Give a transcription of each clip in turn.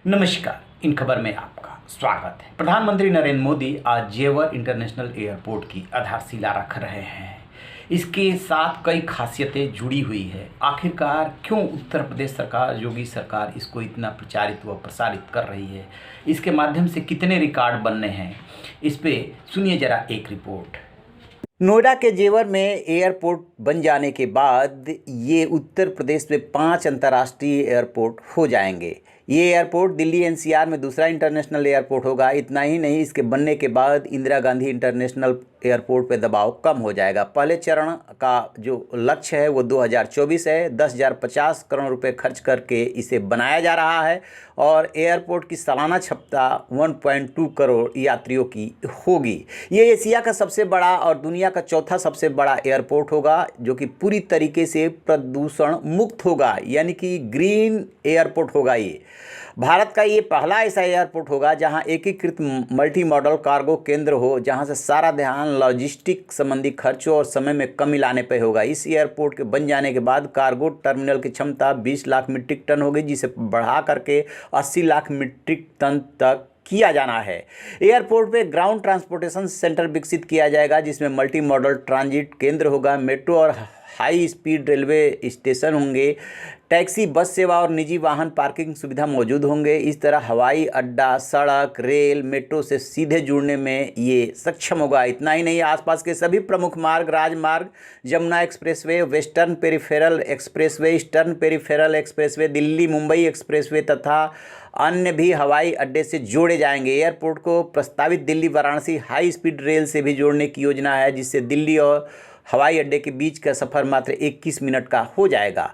नमस्कार, इन खबर में आपका स्वागत है। प्रधानमंत्री नरेंद्र मोदी आज जेवर इंटरनेशनल एयरपोर्ट की आधारशिला रख रहे हैं। इसके साथ कई खासियतें जुड़ी हुई है। आखिरकार क्यों उत्तर प्रदेश सरकार, योगी सरकार इसको इतना प्रचारित व प्रसारित कर रही है, इसके माध्यम से कितने रिकॉर्ड बनने हैं, इस पे सुनिए जरा एक रिपोर्ट। नोएडा के जेवर में एयरपोर्ट बन जाने के बाद ये उत्तर प्रदेश में 5 अंतर्राष्ट्रीय एयरपोर्ट हो जाएंगे। ये एयरपोर्ट दिल्ली एनसीआर में दूसरा इंटरनेशनल एयरपोर्ट होगा। इतना ही नहीं, इसके बनने के बाद इंदिरा गांधी इंटरनेशनल एयरपोर्ट पे दबाव कम हो जाएगा। पहले चरण का जो लक्ष्य है वो 2024 है। 10,050 करोड़ रुपए खर्च करके इसे बनाया जा रहा है और एयरपोर्ट की सालाना क्षमता 1.2 करोड़ यात्रियों की होगी। ये एशिया का सबसे बड़ा और दुनिया का चौथा सबसे बड़ा एयरपोर्ट होगा, जो कि पूरी तरीके से प्रदूषण मुक्त होगा, यानी कि ग्रीन एयरपोर्ट होगा। ये भारत का ये पहला ऐसा एयरपोर्ट होगा जहां एकीकृत मल्टी मॉडल कार्गो केंद्र हो, जहां से सारा ध्यान लॉजिस्टिक संबंधी खर्चों और समय में कमी लाने पर होगा। इस एयरपोर्ट के बन जाने के बाद कार्गो टर्मिनल की क्षमता 20 लाख मीट्रिक टन होगी, जिसे बढ़ा करके 80 लाख मीट्रिक टन तक किया जाना है। एयरपोर्ट पे ग्राउंड ट्रांसपोर्टेशन सेंटर विकसित किया जाएगा, जिसमें मल्टी मॉडल ट्रांजिट केंद्र होगा, मेट्रो और हाई स्पीड रेलवे स्टेशन होंगे, टैक्सी, बस सेवा और निजी वाहन पार्किंग सुविधा मौजूद होंगे। इस तरह हवाई अड्डा, सड़क, रेल, मेट्रो से सीधे जुड़ने में ये सक्षम होगा। इतना ही नहीं, आसपास के सभी प्रमुख मार्ग, राजमार्ग, Jamuna expressway, western peripheral expressway, eastern peripheral expressway, Delhi Mumbai expressway तथा अन्य भी हवाई अड्डे से जोड़े जाएंगे। एयरपोर्ट को प्रस्तावित Delhi Varanasi high speed rail से भी जोड़ने की योजना है, जिससे दिल्ली और हवाई अड्डे के बीच का सफ़र मात्र 21 मिनट का हो जाएगा।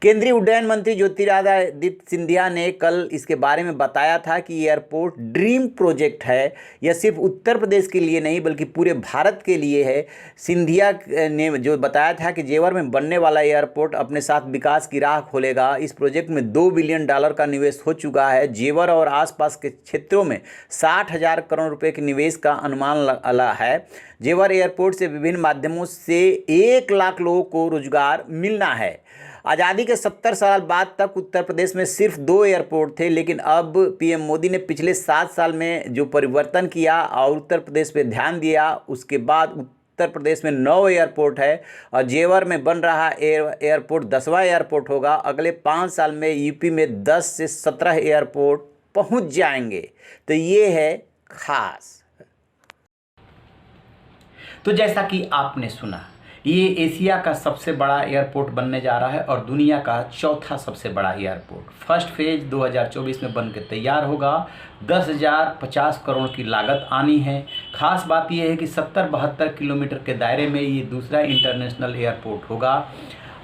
केंद्रीय उड्डयन मंत्री ज्योतिरादित्य सिंधिया ने कल इसके बारे में बताया था कि एयरपोर्ट ड्रीम प्रोजेक्ट है। यह सिर्फ उत्तर प्रदेश के लिए नहीं बल्कि पूरे भारत के लिए है। सिंधिया ने जो बताया था कि जेवर में बनने वाला एयरपोर्ट अपने साथ विकास की राह खोलेगा। इस प्रोजेक्ट में $2 बिलियन का निवेश हो चुका है। जेवर और आसपास के क्षेत्रों में 60,000 करोड़ रुपए के निवेश का अनुमान लगा है। जेवर एयरपोर्ट से विभिन्न माध्यमों से 1 लाख लोगों को रोजगार मिलना है। आज़ादी के 70 साल बाद तक उत्तर प्रदेश में सिर्फ 2 एयरपोर्ट थे, लेकिन अब पीएम मोदी ने पिछले 7 साल में जो परिवर्तन किया और उत्तर प्रदेश पे ध्यान दिया, उसके बाद उत्तर प्रदेश में 9 एयरपोर्ट है और जेवर में बन रहा एयरपोर्ट 10वां एयरपोर्ट होगा। अगले 5 साल में यूपी में 10 से 17 एयरपोर्ट पहुँच जाएंगे। तो ये है खास। तो जैसा कि आपने सुना, ये एशिया का सबसे बड़ा एयरपोर्ट बनने जा रहा है और दुनिया का चौथा सबसे बड़ा एयरपोर्ट। फर्स्ट फेज 2024 में बन के तैयार होगा। 10,050 करोड़ की लागत आनी है। खास बात यह है कि 70-72 किलोमीटर के दायरे में ये दूसरा इंटरनेशनल एयरपोर्ट होगा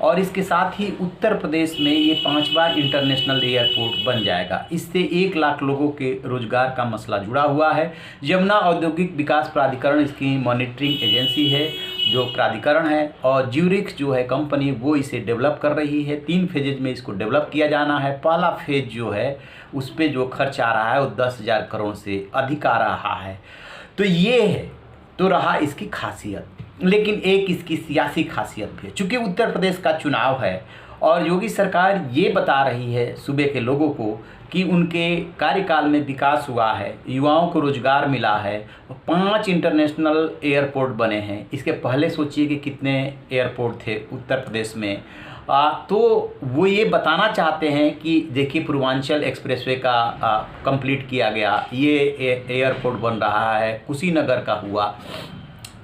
और इसके साथ ही उत्तर प्रदेश में ये 5वां इंटरनेशनल एयरपोर्ट बन जाएगा। इससे 1 लाख लोगों के रोजगार का मसला जुड़ा हुआ है। यमुना औद्योगिक विकास प्राधिकरण इसकी मॉनिटरिंग एजेंसी है, जो प्राधिकरण है, और ज्यूरिख जो है कंपनी, वो इसे डेवलप कर रही है। 3 फेजेज में इसको डेवलप किया जाना है। पहला फेज जो है उस पर जो खर्च आ रहा है वो 10,000 करोड़ से अधिक आ रहा है। तो ये है, तो रहा इसकी खासियत। लेकिन एक इसकी सियासी खासियत भी है। चूँकि उत्तर प्रदेश का चुनाव है और योगी सरकार ये बता रही है सूबे के लोगों को कि उनके कार्यकाल में विकास हुआ है, युवाओं को रोजगार मिला है, 5 इंटरनेशनल एयरपोर्ट बने हैं। इसके पहले सोचिए कि कितने एयरपोर्ट थे उत्तर प्रदेश में। तो वो ये बताना चाहते हैं कि देखिए, पूर्वांचल एक्सप्रेसवे का कंप्लीट किया गया, ये एयरपोर्ट बन रहा है, कुशीनगर का हुआ,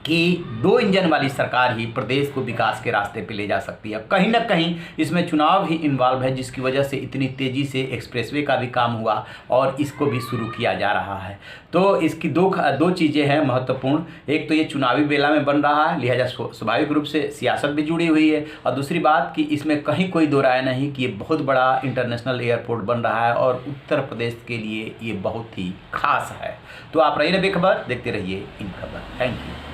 कि 2 इंजन वाली सरकार ही प्रदेश को विकास के रास्ते पे ले जा सकती है। कहीं ना कहीं इसमें चुनाव भी इन्वॉल्व है, जिसकी वजह से इतनी तेज़ी से एक्सप्रेसवे का भी काम हुआ और इसको भी शुरू किया जा रहा है। तो इसकी दो चीज़ें हैं महत्वपूर्ण। एक तो ये चुनावी बेला में बन रहा है, लिहाजा स्वाभाविक रूप से सियासत भी जुड़ी हुई है, और दूसरी बात कि इसमें कहीं कोई दो राय नहीं कि ये बहुत बड़ा इंटरनेशनल एयरपोर्ट बन रहा है और उत्तर प्रदेश के लिए ये बहुत ही खास है। तो आप रहिए बेखबर, देखते रहिए इन खबर। Thank you.